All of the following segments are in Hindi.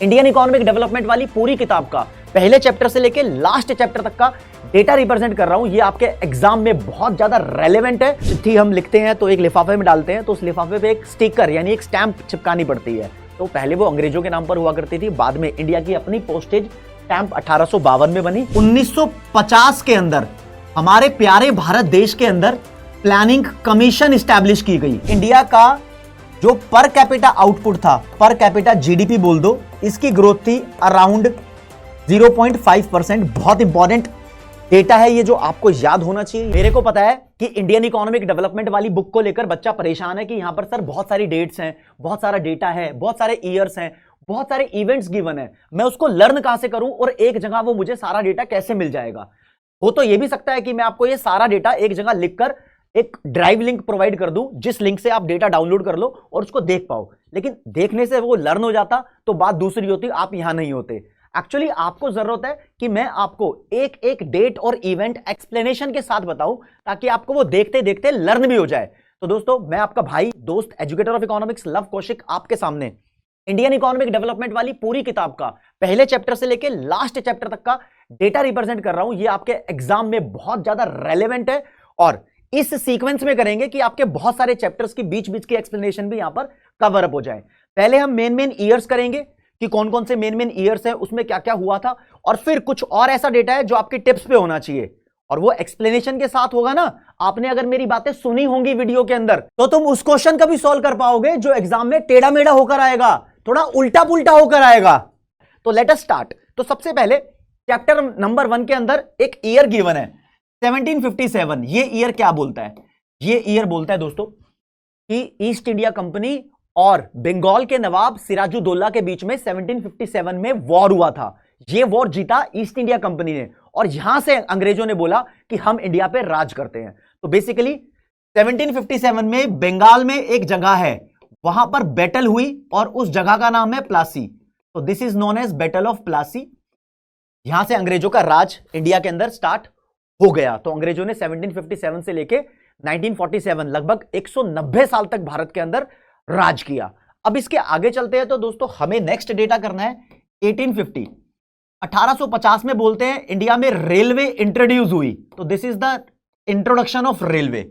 इंडियन इकोनॉमिक डेवलपमेंट वाली पूरी किताब का पहले चैप्टर से लेके लास्ट चैप्टर तक का डेटा रिप्रेजेंट कर रहा हूं। ये आपके एग्जाम में बहुत ज्यादा रेलेवेंट है। चिट्ठी हम लिखते हैं तो एक लिफाफे में डालते हैं, तो उस लिफाफे पे एक स्टिकर यानी एक स्टैंप चिपकानी पड़ती है। तो पहले वो अंग्रेजों के नाम पर हुआ करती थी, बाद में इंडिया की अपनी पोस्टेज स्टैंप 1852 में बनी। 1950 के अंदर हमारे प्यारे भारत देश के अंदर प्लानिंग कमीशन स्टैब्लिश की गई। इंडिया का जो पर कैपिटा आउटपुट था, पर कैपिटा जीडीपी बोल दो, इसकी ग्रोथ थी अराउंड 0.5%। बहुत इंपॉर्टेंट डेटा है ये, जो आपको याद होना चाहिए। मेरे को पता है कि इंडियन इकोनॉमिक डेवलपमेंट वाली बुक को लेकर बच्चा परेशान है कि यहां पर सर बहुत सारी डेट्स हैं, बहुत सारा डेटा है, बहुत सारे ईयर्स हैं, बहुत सारे इवेंट्स गिवन है, मैं उसको लर्न कहां से करूं और एक जगह वो मुझे सारा डेटा कैसे मिल जाएगा। हो तो ये भी सकता है कि मैं आपको ये सारा डेटा एक जगह लिखकर एक ड्राइव लिंक प्रोवाइड कर दूं, जिस लिंक से आप डेटा डाउनलोड कर लो और उसको देख पाओ, लेकिन देखने से वो लर्न हो जाता तो बात दूसरी होती, आप यहां नहीं होते। एक्चुअली आपको जरूरत है कि मैं आपको एक एक डेट और इवेंट एक्सप्लेनेशन के साथ बताऊं, ताकि आपको वो देखते देखते लर्न भी हो जाए। तो दोस्तों, मैं आपका भाई, दोस्त, educator of economics love Kaushik आपके सामने इंडियन इकोनॉमिक डेवलपमेंट वाली पूरी किताब का पहले चैप्टर से लेके लास्ट चैप्टर तक का डेटा रिप्रेजेंट कर रहा हूं। ये आपके एग्जाम में बहुत ज्यादा रेलेवेंट है और इस सीक्वेंस में करेंगे कि आपके बहुत सारे चैप्टर्स की बीच बीच की एक्सप्लेनेशन भी यहां पर कवर अप हो जाए। पहले हम मेन ईयर्स करेंगे कि कौन कौन से मेन ईयर्स हैं, उसमें क्या क्या हुआ था, और फिर कुछ और ऐसा डेटा है जो आपके टिप्स पे होना चाहिए और वो एक्सप्लेनेशन के साथ होगा ना। आपने अगर मेरी बातें सुनी होंगी वीडियो के अंदर, तो तुम उस क्वेश्चन का भी सॉल्व कर पाओगे जो एग्जाम में टेढ़ा मेढ़ा होकर आएगा, थोड़ा उल्टा पुल्टा होकर आएगा। तो लेट अस स्टार्ट। तो सबसे पहले चैप्टर नंबर 1 के अंदर एक ईयर गिवन है 1757। ये ईयर क्या बोलता है? ये ईयर बोलता है दोस्तों कि ईस्ट इंडिया कंपनी और बंगाल के नवाब सिराजुद्दौला के बीच में 1757 में वॉर हुआ था। ये वॉर जीता ईस्ट इंडिया कंपनी ने और यहां से अंग्रेजों ने बोला कि हम इंडिया पे राज करते हैं। तो बेसिकली 1757 में बंगाल में एक जगह है, वहां पर बैटल हुई और उस जगह का नाम है प्लासी। तो this is known as battle of Plassey. यहां से अंग्रेजों का राज इंडिया के अंदर स्टार्ट हो गया। तो अंग्रेजों ने 1757 से लेके 1947 लगभग 190 साल तक भारत के अंदर राज किया। अब इसके आगे चलते हैं। तो दोस्तों, हमें नेक्स्ट डेटा करना है 1850। 1850 में बोलते हैं इंडिया में रेलवे इंट्रोड्यूस हुई। तो this is the introduction of railway.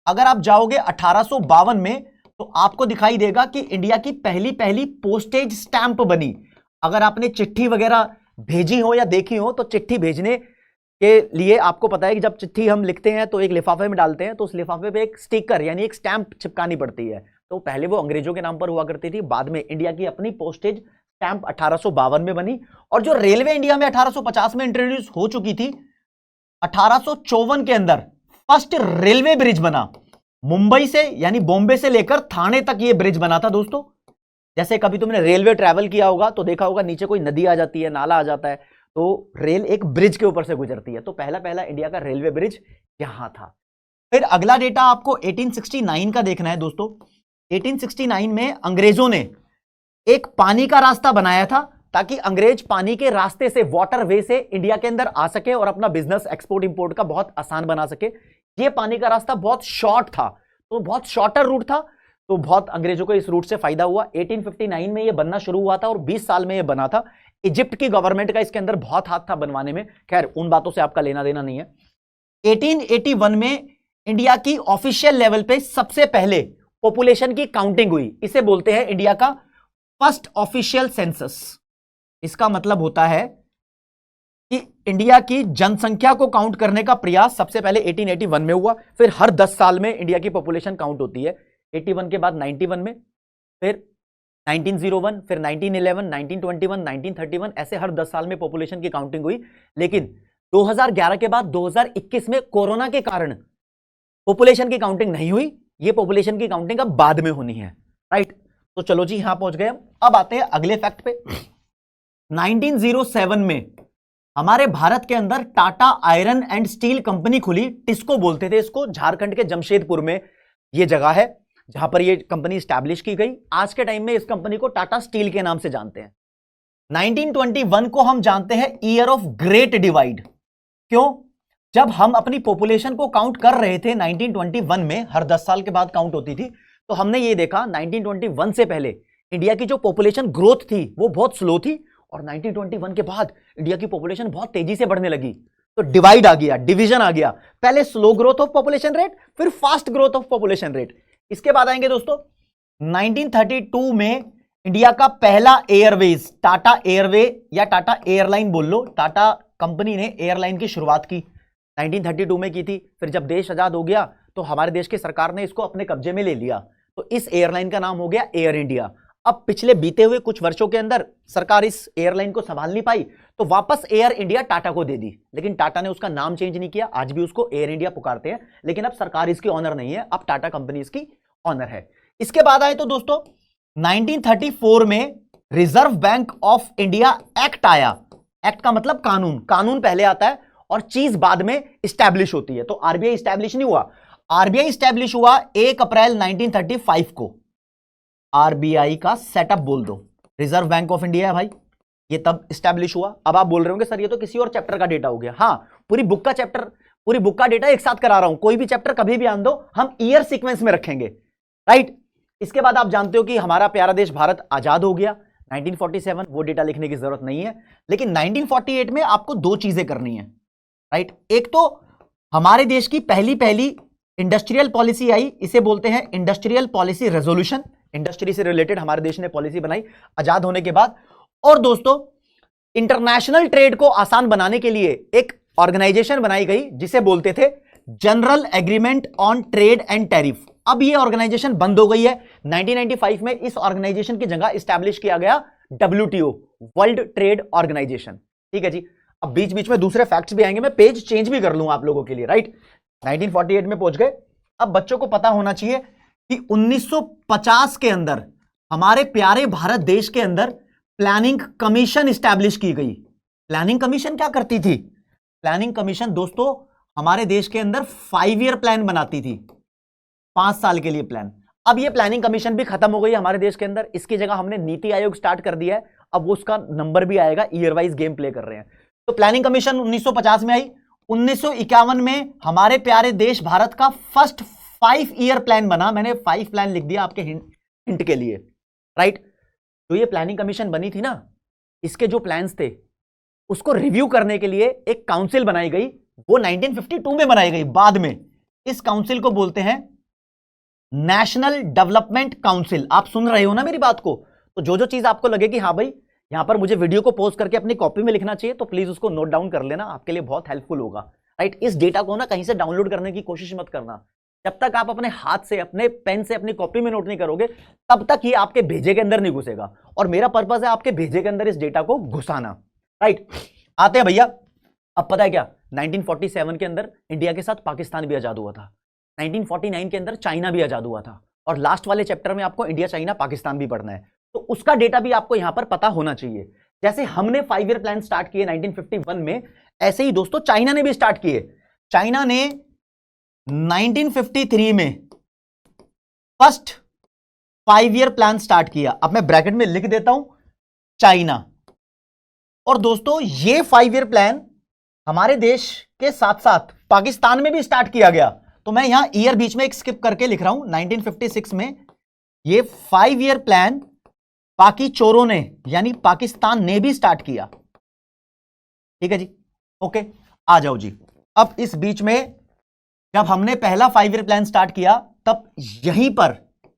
अगर आप जाओगे 1852 में तो आपको दिखाई देगा कि इंडिया की पहली पहली पोस्टेज स्टैंप बनी। अगर आपने चिट्ठी वगैरह भेजी हो या देखी हो, तो चिट्ठी भेजने के लिए आपको पता है कि जब चिट्ठी हम लिखते हैं तो एक लिफाफे में डालते हैं, तो उस लिफाफे पे एक स्टिकर यानी एक स्टैंप चिपकानी पड़ती है। तो पहले वो अंग्रेजों के नाम पर हुआ करती थी, बाद में इंडिया की अपनी पोस्टेज स्टैंप 1852 में बनी। और जो रेलवे इंडिया में 1850 में इंट्रोड्यूस हो चुकी थी, 1854 के अंदर फर्स्ट रेलवे ब्रिज बना। मुंबई से यानी बॉम्बे से लेकर थाने तक ये ब्रिज बना था दोस्तों। जैसे कभी तुमने रेलवे ट्रैवल किया होगा तो देखा होगा नीचे कोई नदी आ जाती है, नाला आ जाता है, तो रेल एक ब्रिज के ऊपर से गुजरती है। तो पहला इंडिया का रेलवे ब्रिज यहां था। फिर अगला डेटा आपको 1869 का देखना है दोस्तों। 1869 में अंग्रेजों ने एक पानी का रास्ता बनाया था, ताकि अंग्रेज पानी के रास्ते से, वाटर वे से इंडिया के अंदर आ सके और अपना बिजनेस एक्सपोर्ट इंपोर्ट का बहुत आसान बना सके। ये पानी का रास्ता बहुत शॉर्ट था, तो बहुत शॉर्टर रूट था, तो बहुत अंग्रेजों को इस रूट से फायदा हुआ। 1859 में ये बनना शुरू हुआ था और 20 साल में ये बना था। इजिप्ट की गवर्नमेंट का इसके अंदर बहुत हाथ था बनवाने में, खैर उन बातों से आपका लेना देना नहीं है। 1881 में इंडिया की ऑफिशियल लेवल पे सबसे पहले पॉपुलेशन की काउंटिंग हुई। इसे बोलते हैं इंडिया का फर्स्ट ऑफिशियल सेंसस। इसका मतलब होता है कि इंडिया की जनसंख्या को काउंट करने का प्रयास सबसे पहले 1881 में हुआ। फिर हर 10 साल में इंडिया की पॉपुलेशन काउंट होती है। 81 के बाद 91 में, फिर 1901, फिर 1911, 1921, 1931, ऐसे हर 10 साल में पॉपुलेशन की काउंटिंग हुई। लेकिन 2011 के बाद 2021 में कोरोना के कारण पॉपुलेशन की काउंटिंग नहीं हुई। ये पॉपुलेशन की काउंटिंग अब बाद में होनी है, राइट। तो चलो जी, यहां पहुंच गए हम। अब आते हैं अगले फैक्ट पे। 1907 में हमारे भारत के अंदर Tata iron and steel company खुली। टिस्को बोलते थे इसको। झारखंड के जमशेदपुर में ये जगह है जहां पर ये कंपनी स्टैब्लिश की गई। आज के टाइम में इस कंपनी को टाटा स्टील के नाम से जानते हैं। 1921 को हम जानते हैं ईयर ऑफ ग्रेट डिवाइड। क्यों? जब हम अपनी पॉपुलेशन को काउंट कर रहे थे 1921 में, हर 10 साल के बाद काउंट होती थी, तो हमने ये देखा 1921 से पहले इंडिया की जो पॉपुलेशन ग्रोथ थी वो बहुत स्लो थी, और 1921 के बाद इंडिया की पॉपुलेशन बहुत तेजी से बढ़ने लगी। तो डिवाइड आ गया, डिवीजन आ गया, पहले slow growth of population rate, फिर fast growth of population rate. इसके बाद आएंगे दोस्तों 1932 में इंडिया का पहला एयरवेज, टाटा एयरवे या टाटा एयरलाइन बोल लो, टाटा कंपनी ने एयरलाइन की शुरुआत की 1932 में की थी। फिर जब देश आजाद हो गया तो हमारे देश की सरकार ने इसको अपने कब्जे में ले लिया, तो इस एयरलाइन का नाम हो गया एयर इंडिया। अब पिछले बीते हुए कुछ वर्षों के अंदर सरकार इस एयरलाइन को संभाल नहीं पाई, तो वापस एयर इंडिया टाटा को दे दी, लेकिन टाटा ने उसका नाम चेंज नहीं किया, आज भी उसको एयर इंडिया पुकारते हैं, लेकिन अब सरकार इसकी ऑनर नहीं है, अब टाटा कंपनी इसकी ऑनर है। इसके बाद आए तो दोस्तों 1934 में reserve bank of India act आया। एक्ट का मतलब कानून, कानून पहले आता है और चीज बाद में स्टैब्लिश होती है। तो आरबीआई स्टैब्लिश नहीं हुआ, आरबीआई स्टैब्लिश हुआ 1 अप्रैल 1935 को। आरबीआई का सेटअप बोल दो, रिजर्व बैंक ऑफ इंडिया है भाई, ये तब स्टैब्लिश हुआ। अब आप बोल रहे होंगे सर ये तो किसी और चैप्टर का डेटा हो गया। हाँ, पूरी बुक का चैप्टर, पूरी बुक का डेटा एक साथ करा रहा हूं, कोई भी चैप्टर कभी भी आन दो, हम ईयर सीक्वेंस में रखेंगे, राइट। इसके बाद आप जानते हो कि हमारा प्यारा देश भारत आजाद हो गया 1947, वो डेटा लिखने की जरूरत नहीं है। लेकिन 1948 में आपको दो चीजें करनी है, राइट। एक तो हमारे देश की पहली इंडस्ट्रियल पॉलिसी आई, इसे बोलते हैं इंडस्ट्रियल पॉलिसी रेजोल्यूशन, इंडस्ट्री से रिलेटेड हमारे देश ने पॉलिसी बनाई आजाद होने के बाद। और दोस्तों इंटरनेशनल ट्रेड को आसान बनाने के लिए एक ऑर्गेनाइजेशन बनाई गई जिसे बोलते थे general agreement on trade and tariff. अब यह ऑर्गेनाइजेशन बंद हो गई है। 1995 में इस ऑर्गेनाइजेशन की जगह स्टैब्लिश किया गया WTO, वर्ल्ड ट्रेड ऑर्गेनाइजेशन। ठीक है जी। अब बीच बीच में दूसरे फैक्ट्स भी आएंगे, मैं पेज चेंज भी कर लूंगा आप लोगों के लिए, राइट। 1948 में पहुंच गए। अब बच्चों को पता होना चाहिए कि 1950 के अंदर हमारे प्यारे भारत देश के अंदर प्लानिंग कमीशन स्टैब्लिश की गई। प्लानिंग कमीशन क्या करती थी? प्लानिंग कमीशन दोस्तों हमारे देश के अंदर 5 ईयर प्लान बनाती थी, 5 साल के लिए प्लान। अब ये प्लानिंग कमीशन भी खत्म हो गई हमारे देश के अंदर, इसकी जगह हमने नीति आयोग स्टार्ट कर दिया है। अब वो उसका नंबर भी आएगा, ईयर वाइज गेम प्ले कर रहे हैं। तो प्लानिंग कमीशन 1950 में आई। 1951 में हमारे प्यारे देश भारत का फर्स्ट 5 ईयर प्लान बना। मैंने 5 प्लान लिख दिया आपके हिंट के लिए, राइट। तो ये प्लानिंग कमीशन बनी थी ना, इसके जो प्लान्स थे उसको रिव्यू करने के लिए एक काउंसिल बनाई गई, वो 1952 में बनाई गई बाद में। इस काउंसिल को बोलते हैं नेशनल डेवलपमेंट काउंसिल। आप सुन रहे हो ना मेरी बात को? तो जो चीज आपको लगे कि हाँ भाई यहां पर मुझे वीडियो को पॉज करके अपनी कॉपी में लिखना चाहिए, तो प्लीज उसको नोट डाउन कर लेना, आपके लिए बहुत हेल्पफुल होगा, राइट। इस डेटा को ना कहीं से डाउनलोड करने की कोशिश मत करना। जब तक आप अपने हाथ से, अपने पेन से, अपनी कॉपी में नोट नहीं करोगे, तब तक ये आपके भेजे के अंदर नहीं घुसेगा। और मेरा पर्पस है आपके भेजे के अंदर इस डेटा को घुसाना, राइट। आते हैं भैया, अब पता है क्या, 1947 के अंदर इंडिया के साथ पाकिस्तान भी आजाद हुआ था, 1949 के अंदर चाइना भी आजाद हुआ था, और लास्ट वाले चैप्टर में आपको इंडिया, चाइना, पाकिस्तान भी पढ़ना है। तो उसका डेटा भी आपको यहां पर पता होना चाहिए। जैसे हमने 5 ईयर प्लान स्टार्ट किए 1951 में, ऐसे ही दोस्तों चाइना ने भी स्टार्ट किए। चाइना ने 1953 में फर्स्ट 5 ईयर प्लान स्टार्ट किया। अब मैं ब्रैकेट में लिख देता हूं चाइना। और दोस्तों ये 5 ईयर प्लान हमारे देश के साथ साथ पाकिस्तान में भी स्टार्ट किया गया। तो मैं यहां ईयर बीच में एक स्किप करके लिख रहा हूं। 1956 में ये 5 ईयर प्लान पाकि चोरों ने, यानी पाकिस्तान ने भी स्टार्ट किया। ठीक है जी, ओके, आ जाओ जी। अब इस बीच में जब हमने पहला 5 ईयर प्लान स्टार्ट किया, तब यहीं पर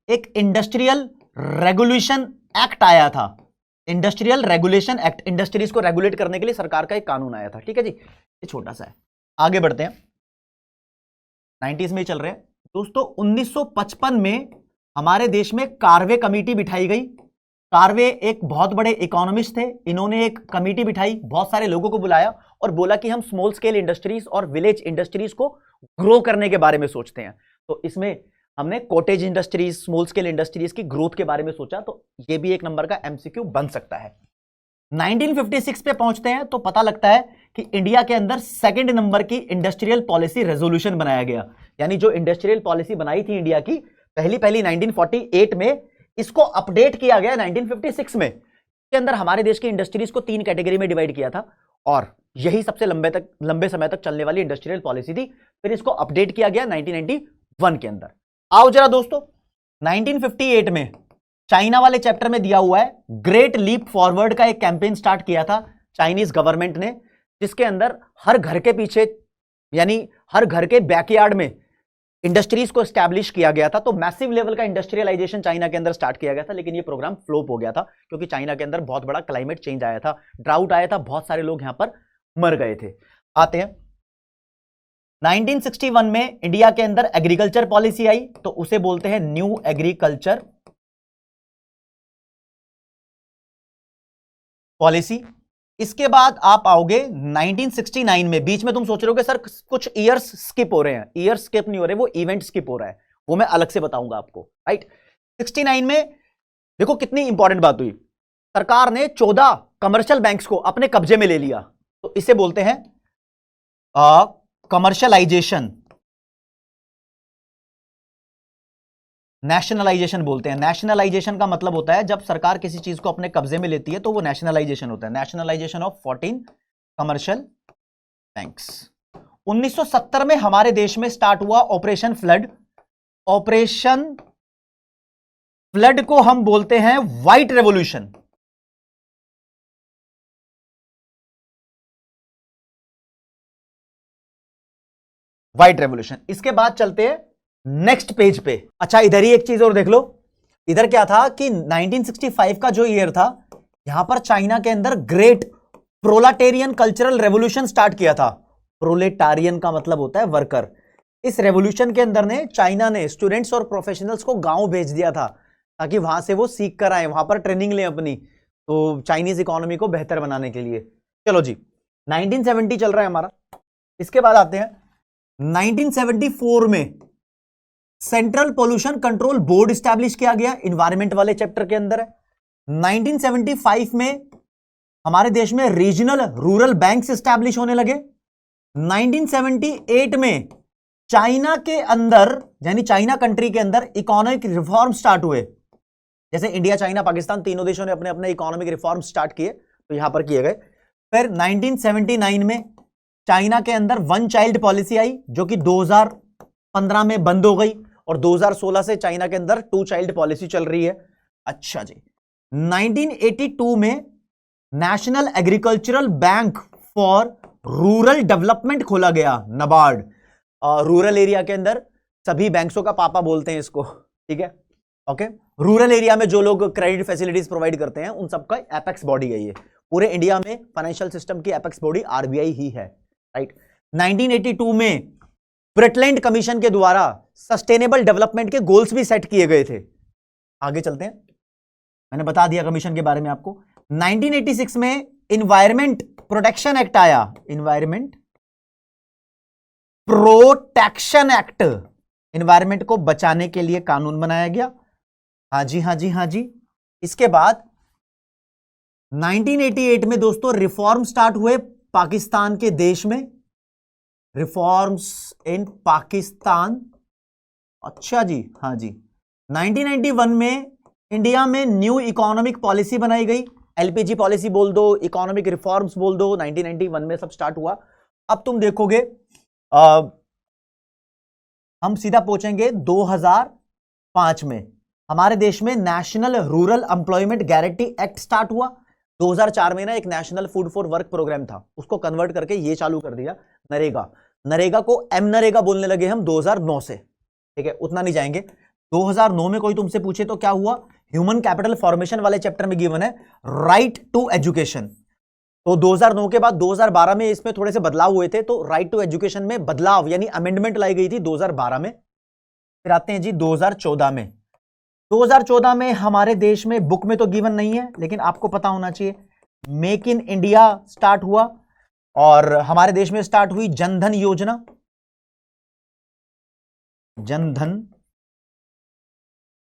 एक इंडस्ट्रियल रेगुलेशन एक्ट आया था। इंडस्ट्रियल रेगुलेशन एक्ट, इंडस्ट्रीज को रेगुलेट करने के लिए सरकार का एक कानून आया था। ठीक है जी, ये छोटा सा है। आगे बढ़ते हैं, 90s में ही चल रहे हैं दोस्तों। 1955 में हमारे देश में कार्वे कमेटी बिठाई गई। कार्वे एक बहुत बड़े इकोनॉमिस्ट थे, इन्होंने एक कमेटी बिठाई, बहुत सारे लोगों को बुलाया और बोला कि हम स्मॉल स्केल इंडस्ट्रीज और विलेज इंडस्ट्रीज को ग्रो करने के बारे में सोचते हैं। तो इसमें हमने cottage industries, small scale industries की ग्रोथ के बारे में सोचा। तो ये भी एक नंबर का एमसीक्यू बन सकता है। 1956 पे पहुंचते हैं तो पता लगता है कि इंडिया के अंदर 2nd नंबर की इंडस्ट्रियल पॉलिसी रेजोल्यूशन बनाया गया। यानी जो इंडस्ट्रियल पॉलिसी बनाई थी इंडिया की पहली 1948 में, इसको अपडेट किया गया 1956 में। के अंदर हमारे देश की इंडस्ट्रीज को 3 कैटेगरी में डिवाइड किया था, और यही सबसे लंबे समय तक चलने वाली इंडस्ट्रियल पॉलिसी थी। फिर इसको अपडेट किया गया 1991 के अंदर। आओ जरा दोस्तों, 1958 में चाइना वाले चैप्टर में दिया हुआ है, ग्रेट लीप फॉरवर्ड का एक कैंपेन स्टार्ट किया था चाइनीज गवर्नमेंट ने, जिसके अंदर हर घर के पीछे यानी हर घर के बैकयार्ड में इंडस्ट्रीज को एस्टैब्लिश किया गया था। तो मैसिव लेवल का इंडस्ट्रियलाइजेशन चाइना के अंदर स्टार्ट किया गया था, लेकिन ये प्रोग्राम फ्लॉप हो गया था क्योंकि चाइना के अंदर बहुत बड़ा क्लाइमेट चेंज आया था, ड्राउट आया था, बहुत सारे लोग यहां पर मर गए थे। आते हैं 1961 में इंडिया के अंदर एग्रीकल्चर पॉलिसी आई, तो उसे बोलते हैं न्यू एग्रीकल्चर पॉलिसी। इसके बाद आप आओगे 1969 में, बीच में तुम सोच रहे हो कि सर कुछ ईयर्स स्किप हो रहे हैं, ईयर स्किप नहीं हो रहे, वो इवेंट स्किप हो रहा है, वो मैं अलग से बताऊंगा आपको, राइट। 69 में देखो कितनी इंपॉर्टेंट बात हुई, सरकार ने 14 कमर्शियल बैंक्स को अपने कब्जे में ले लिया, तो इसे बोलते हैं कमर्शियलाइजेशन, नेशनलाइजेशन बोलते हैं। नेशनलाइजेशन का मतलब होता है जब सरकार किसी चीज को अपने कब्जे में लेती है तो वो नेशनलाइजेशन होता है। Nationalisation of 14 commercial banks. 1970 में हमारे देश में स्टार्ट हुआ ऑपरेशन फ्लड। ऑपरेशन फ्लड को हम बोलते हैं व्हाइट रेवोल्यूशन। White revolution. इसके बाद चलते हैं नेक्स्ट पेज पे। अच्छा इधर ही एक चीज और देख लो, इधर क्या था कि 1965 का जो ईयर था, यहां पर चाइना के अंदर ग्रेट प्रोलेटारियन कल्चरल रेवोल्यूशन स्टार्ट किया था। प्रोलेटारियन का मतलब होता है वर्कर। इस रेवोल्यूशन के अंदर ने चाइना ने स्टूडेंट्स और प्रोफेशनल्स को गांव भेज दिया था ताकि वहां से वो सीख कर आए, वहां पर ट्रेनिंग लें अपनी, तो चाइनीज इकोनॉमी को बेहतर बनाने के लिए। चलो जी 1970 चल रहा है हमारा। इसके बाद आते हैं 1974 में central pollution control board establish किया गया, एनवायरमेंट वाले चैप्टर के अंदर है। 1975 में हमारे देश में रीजनल रूरल बैंक्स स्टैब्लिश होने लगे। 1978 में चाइना के अंदर यानी चाइना कंट्री के अंदर इकोनॉमिक रिफॉर्म स्टार्ट हुए। जैसे इंडिया, चाइना, पाकिस्तान तीनों देशों ने अपने अपने इकोनॉमिक रिफॉर्म स्टार्ट किए, तो यहां पर किए गए। फिर 1979 में चाइना के अंदर वन चाइल्ड पॉलिसी आई, जो कि 2015 में बंद हो गई, और 2016 से चाइना के अंदर टू चाइल्ड पॉलिसी चल रही है। अच्छा जी 1982 में national agricultural bank for rural development खोला गया, नबार्ड। रूरल एरिया के अंदर सभी बैंक्सों का पापा बोलते हैं इसको, ठीक है, ओके। रूरल एरिया में जो लोग क्रेडिट फैसिलिटीज प्रोवाइड करते हैं उन सबका एपेक्स बॉडी है ये। पूरे इंडिया में फाइनेंशियल सिस्टम की एपेक्स बॉडी आरबीआई ही है, राइट। 1982 में ब्रिटलैंड कमीशन के द्वारा सस्टेनेबल डेवलपमेंट के गोल्स भी सेट किए गए थे। आगे चलते हैं, मैंने बता दिया कमीशन के बारे में आपको। 1986 में इन्वायरमेंट प्रोटेक्शन एक्ट आया, इन्वायरमेंट प्रोटेक्शन एक्ट, इन्वायरमेंट को बचाने के लिए कानून बनाया गया। हाँ जी हाँ जी हाँ जी। इसके बाद 1988 में दोस्तों रिफॉर्म स्टार्ट हुए पाकिस्तान के देश में, रिफॉर्म्स इन पाकिस्तान। अच्छा जी हाँ जी। 1991 में इंडिया में न्यू इकोनॉमिक पॉलिसी बनाई गई, एलपीजी पॉलिसी बोल दो, इकोनॉमिक रिफॉर्म्स बोल दो, 1991 में सब स्टार्ट हुआ। अब तुम देखोगे हम सीधा पहुंचेंगे 2005 में। हमारे देश में national rural employment guarantee act start हुआ। 2004 में ना एक national food for work programme था, उसको कन्वर्ट करके ये चालू कर दिया नरेगा। नरेगा को एम नरेगा बोलने लगे हम 2009 से, ठीक है, उतना नहीं जाएंगे। 2009 में कोई तुमसे पूछे तो क्या हुआ, ह्यूमन कैपिटल फॉर्मेशन वाले चैप्टर में गिवन है राइट टू एजुकेशन। तो 2009 के बाद 2012 में इसमें थोड़े से बदलाव हुए थे, तो राइट टू एजुकेशन में बदलाव यानी अमेंडमेंट लाई गई थी 2012 में। फिर आते हैं जी 2014 में। 2014 में हमारे देश में बुक में तो गिवन नहीं है, लेकिन आपको पता होना चाहिए, मेक इन इंडिया स्टार्ट हुआ, और हमारे देश में स्टार्ट हुई जनधन योजना। जनधन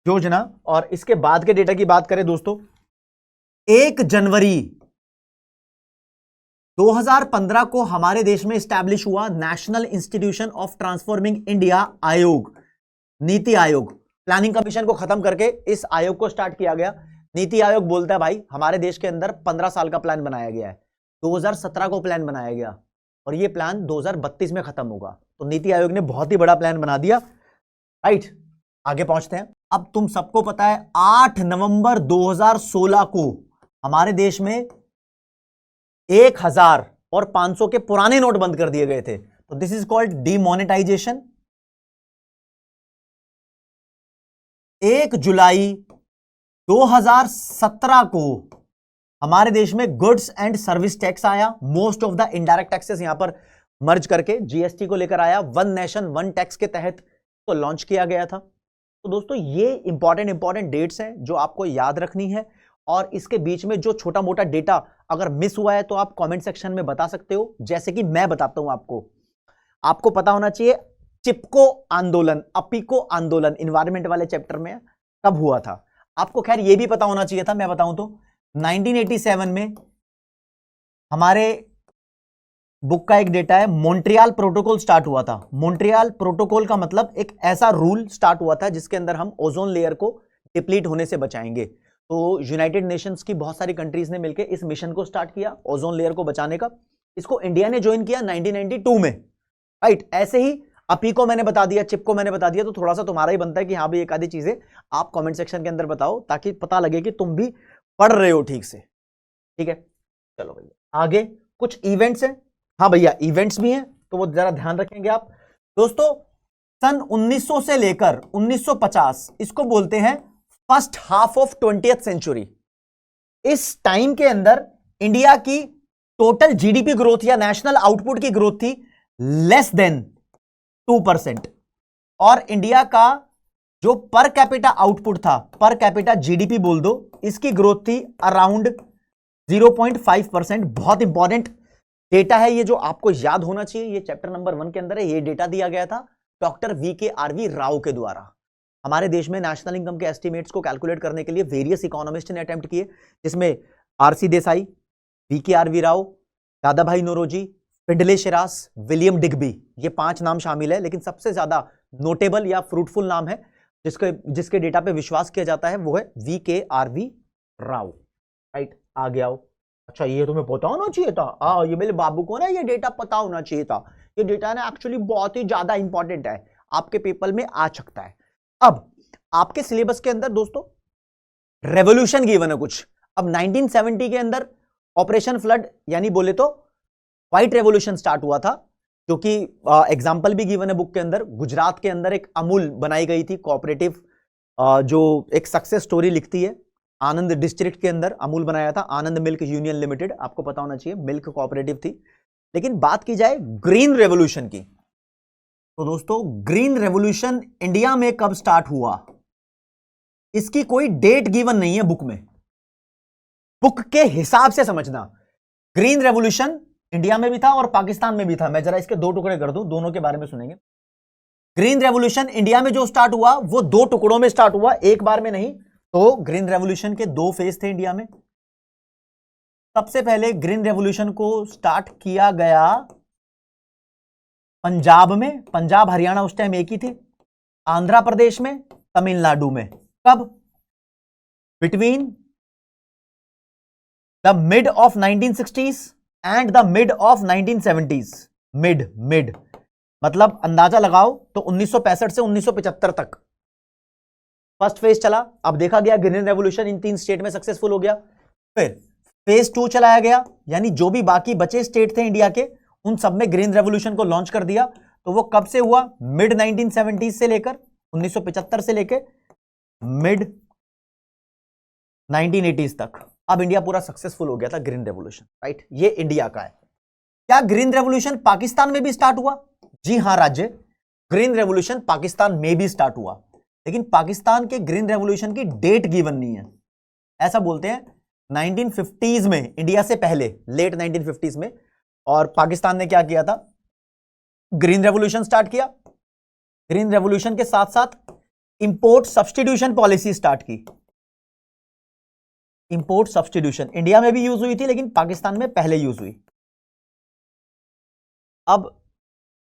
योजना। और इसके बाद के डेटा की बात करें दोस्तों, 1 जनवरी 2015 को हमारे देश में स्टैब्लिश हुआ national institution of transforming India आयोग, नीति आयोग। प्लानिंग कमीशन को खत्म करके इस आयोग को स्टार्ट किया गया। नीति आयोग बोलता है भाई हमारे देश के अंदर 15 साल का प्लान बनाया गया है, 2017 को प्लान बनाया गया और ये प्लान 2032 में खत्म होगा। तो नीति आयोग ने बहुत ही बड़ा प्लान बना दिया, राइट। आगे पहुंचते हैं। अब तुम सबको पता है 8 नवंबर 2016 को हमारे देश में 1000 और 500 के पुराने नोट बंद कर दिए गए थे, तो दिस इज कॉल्ड डीमोनेटाइजेशन। 1 जुलाई 2017 को हमारे देश में गुड्स एंड सर्विस टैक्स आया, most of the indirect taxes यहां पर मर्ज करके जीएसटी को लेकर आया, वन नेशन वन टैक्स के तहत तो लॉन्च किया गया था। तो दोस्तों ये इंपॉर्टेंट डेट्स हैं जो आपको याद रखनी है, और इसके बीच में जो छोटा मोटा डेटा अगर मिस हुआ है तो आप कमेंट सेक्शन में बता सकते हो, जैसे कि मैं बताता हूं आपको पता होना चाहिए चिपको आंदोलन, अपिको आंदोलन इन्वायरमेंट वाले चैप्टर में कब हुआ था। आपको खैर यह भी पता होना चाहिए था, मैं बताऊं तो 1987 में हमारे बुक का एक डेटा है, मॉन्ट्रियल प्रोटोकॉल स्टार्ट हुआ था। मॉन्ट्रियल प्रोटोकॉल का मतलब एक ऐसा रूल स्टार्ट हुआ था जिसके अंदर हम ओजोन लेयर को डिप्लीट होने से बचाएंगे। तो यूनाइटेड नेशंस की बहुत सारी कंट्रीज ने मिलकर इस मिशन को स्टार्ट किया ओजोन लेयर को बचाने का। इसको इंडिया ने ज्वाइन किया 1992 में, राइट। ऐसे ही अपी को मैंने बता दिया, चिप को मैंने बता दिया, तो थोड़ा सा तुम्हारा ही बनता है कि हाँ भी एक आधी चीजें आप कमेंट सेक्शन के अंदर बताओ ताकि पता लगे कि तुम भी पढ़ रहे हो ठीक से, ठीक है। चलो भैया आगे कुछ इवेंट्स हैं। हाँ भैया इवेंट्स भी हैं तो वो जरा ध्यान रखेंगे आप। दोस्तों सन 1900 से लेकर 1950 इसको बोलते हैं first half of 20th century. इस टाइम के अंदर इंडिया की टोटल जीडीपी ग्रोथ या नेशनल आउटपुट की ग्रोथ थी लेस देन 2%, और इंडिया का जो पर कैपिटा आउटपुट था, पर कैपिटा जीडीपी बोल दो, इसकी ग्रोथ थी अराउंड 0.5%। बहुत इंपॉर्टेंट डेटा है ये जो आपको याद होना चाहिए, ये चैप्टर नंबर 1 के अंदर है। ये डेटा दिया गया था डॉक्टर VKRV राव के द्वारा। हमारे देश में नेशनल इनकम के एस्टिमेट्स को कैलकुलेट करने के लिए वेरियस इकोनॉमिस्ट ने अटेम्प्ट किए, जिसमें RC देसाई, VKRV राव, दादा भाई नौरोजी, फिडले शिरास, विलियम डिग्बी, ये 5 नाम शामिल है। लेकिन सबसे ज्यादा नोटेबल या फ्रूटफुल नाम है जिसके डेटा पे विश्वास किया जाता है वो है VKRV राव, राइट। आगे आओ। अच्छा ये तुम्हें पता होना चाहिए था, ये मेरे बाबू को ना ये डेटा पता होना चाहिए था। ये डेटा ना एक्चुअली बहुत ही ज्यादा इंपॉर्टेंट है, आपके पेपर में आ सकता है। अब आपके सिलेबस के अंदर दोस्तों रेवोल्यूशन गिवन है कुछ। अब 1970 के अंदर ऑपरेशन फ्लड यानी बोले तो व्हाइट रेवोल्यूशन स्टार्ट हुआ था, जो कि एग्जाम्पल भी गिवन है बुक के अंदर। गुजरात के अंदर एक अमूल बनाई गई थी कोऑपरेटिव, जो एक सक्सेस स्टोरी लिखती है। आनंद डिस्ट्रिक्ट के अंदर अमूल बनाया था, आनंद मिल्क यूनियन लिमिटेड, आपको पता होना चाहिए मिल्क कोऑपरेटिव थी। लेकिन बात की जाए ग्रीन रेवोल्यूशन की, तो दोस्तों ग्रीन रेवोल्यूशन इंडिया में कब स्टार्ट हुआ इसकी कोई डेट गिवन नहीं है बुक में। बुक के हिसाब से समझना, ग्रीन रेवोल्यूशन इंडिया में भी था और पाकिस्तान में भी था। मैं जरा इसके 2 टुकड़े कर दूं, दोनों के बारे में सुनेंगे। ग्रीन रेवोल्यूशन इंडिया में जो स्टार्ट हुआ वो 2 टुकड़ों में स्टार्ट हुआ, एक बार में नहीं। तो ग्रीन रेवोल्यूशन के 2 फेज थे इंडिया में। सबसे पहले ग्रीन रेवोल्यूशन को स्टार्ट किया गया पंजाब में, पंजाब हरियाणा उस टाइम एक ही थे, आंध्र प्रदेश में, तमिलनाडु में। कब? Between the mid of 1960s and the mid of 1970s। Mid मतलब अंदाजा लगाओ तो 1965 से 1975 तक फर्स्ट फेज चला। अब देखा गया ग्रीन रेवोल्यूशन इन 3 स्टेट में सक्सेसफुल हो गया। फिर फेज 2 चलाया गया, यानी जो भी बाकी बचे स्टेट थे इंडिया के उन सब में ग्रीन रेवोल्यूशन को लॉन्च कर दिया। तो वो कब से हुआ? मिड 1970s से लेकर 1975 से लेकर मिड 1980s तक। अब इंडिया पूरा सक्सेसफुल हो गया था ग्रीन रेवोल्यूशन, राइट। ये इंडिया का है। क्या ग्रीन रेवोल्यूशन पाकिस्तान में भी स्टार्ट हुआ? जी हां राज्य, ग्रीन रेवोल्यूशन पाकिस्तान में भी स्टार्ट हुआ, लेकिन पाकिस्तान के ग्रीन रेवोल्यूशन की डेट गिवन नहीं है। ऐसा बोलते हैं 1950s में, इंडिया से पहले लेट 1950s में। और पाकिस्तान ने क्या किया था? ग्रीन रेवोल्यूशन स्टार्ट किया। ग्रीन रेवोल्यूशन के साथ साथ इंपोर्ट सब्स्टिट्यूशन पॉलिसी स्टार्ट की। इंपोर्ट सब्स्टिट्यूशन इंडिया में भी यूज हुई थी, लेकिन पाकिस्तान में पहले यूज हुई। अब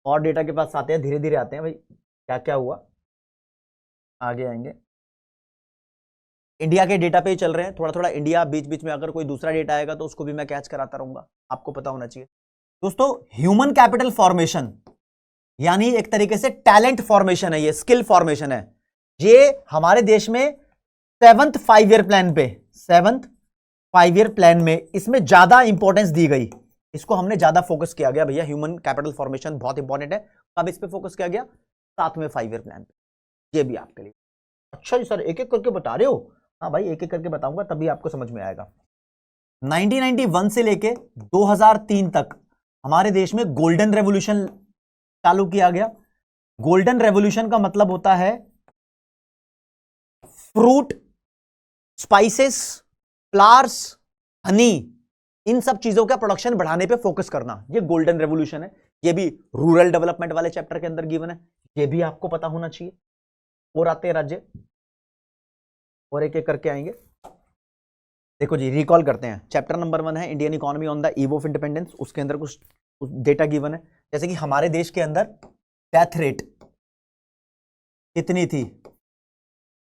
और डेटा के पास आते हैं, धीरे धीरे आते हैं भाई क्या क्या हुआ, आगे आएंगे। इंडिया के डेटा पे ही चल रहे हैं, थोड़ा थोड़ा इंडिया, बीच बीच में अगर कोई दूसरा डेटा आएगा तो उसको भी मैं कैच कराता रहूंगा, आपको पता होना चाहिए। दोस्तों ह्यूमन कैपिटल फॉर्मेशन यानी एक तरीके से टैलेंट फॉर्मेशन है, ये स्किल फॉर्मेशन है। ये हमारे देश में 7th 5 ईयर प्लान पे, 7th 5 ईयर प्लान में इसमें ज्यादा इंपॉर्टेंस दी गई, इसको हमने ज्यादा फोकस किया गया भैया। ह्यूमन कैपिटल फॉर्मेशन बहुत इंपॉर्टेंट है, कब इस पे फोकस किया गया? 7वें 5 ईयर प्लान पे। ये भी आपके लिए। अच्छा जी सर, एक एक करके बता रहे हो? हाँ भाई, एक एक करके बताऊंगा तभी आपको समझ में आएगा। 1991 से लेके 2003 तक हमारे देश में गोल्डन रेवोल्यूशन चालू किया गया। गोल्डन रेवोल्यूशन का मतलब होता है फ्रूट, स्पाइसेस, फ्लावर्स, हनी, इन सब चीजों का प्रोडक्शन बढ़ाने पे फोकस करना, ये गोल्डन रेवोल्यूशन है। ये भी रूरल डेवलपमेंट वाले चैप्टर के अंदर गिवन है, ये भी आपको पता होना चाहिए। और आते हैं राज्य, और एक एक करके आएंगे। देखो जी, रिकॉल करते हैं। चैप्टर नंबर 1 है Indian economy on the eve of independence. उसके अंदर कुछ डेटा गिवन है, जैसे कि हमारे देश के अंदर डेथ रेट कितनी थी,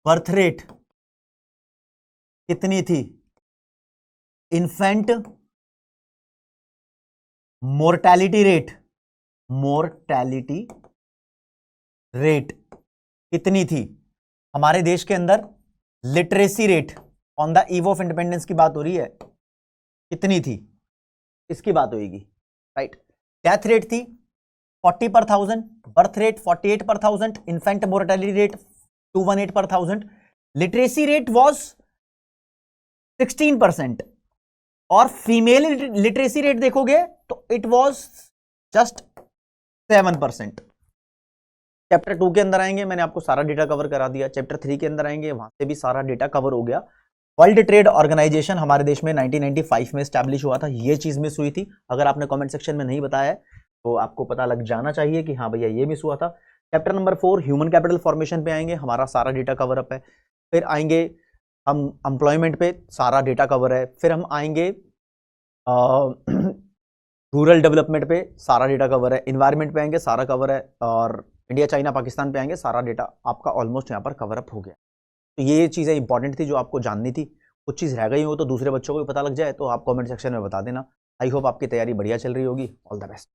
बर्थ रेट कितनी थी, इन्फेंट मोर्टैलिटी रेट कितनी थी हमारे देश के अंदर, literacy rate on the eve of independence की बात हो रही है, कितनी थी, इसकी बात होगी, राइट। डेथ रेट थी 40 पर 1000, बर्थ रेट 48 पर 1000, इन्फेंट मोर्टैलिटी रेट 218 पर 1000, लिटरेसी रेट वॉज 16%, और फीमेल लिटरेसी रेट देखोगे तो इट वॉज जस्ट 7%। चैप्टर 2 के अंदर आएंगे, मैंने आपको सारा डेटा कवर करा दिया। चैप्टर 3 के अंदर आएंगे, वहां से भी सारा डेटा कवर हो गया। वर्ल्ड ट्रेड ऑर्गेनाइजेशन हमारे देश में 1995 में स्टैब्लिश हुआ था, ये चीज मिस हुई थी। अगर आपने कमेंट सेक्शन में नहीं बताया है तो आपको पता लग जाना चाहिए कि हाँ भैया ये मिस हुआ था। Chapter number 4 human capital formation पे आएंगे, हमारा सारा डेटा कवर अप है। फिर आएंगे हम एम्प्लॉयमेंट पे, सारा डेटा कवर है। फिर हम आएंगे रूरल डेवलपमेंट पे, सारा डेटा कवर है। इन्वायरमेंट पे आएंगे, सारा कवर है। और इंडिया, चाइना, पाकिस्तान पे आएंगे, सारा डेटा आपका ऑलमोस्ट यहाँ पर कवर अप हो गया। तो ये चीज़ें इंपॉर्टेंट थी जो आपको जाननी थी। कुछ चीज़ रह गई हो तो दूसरे बच्चों को भी पता लग जाए तो आप कमेंट सेक्शन में बता देना। आई होप आपकी तैयारी बढ़िया चल रही होगी। All the best.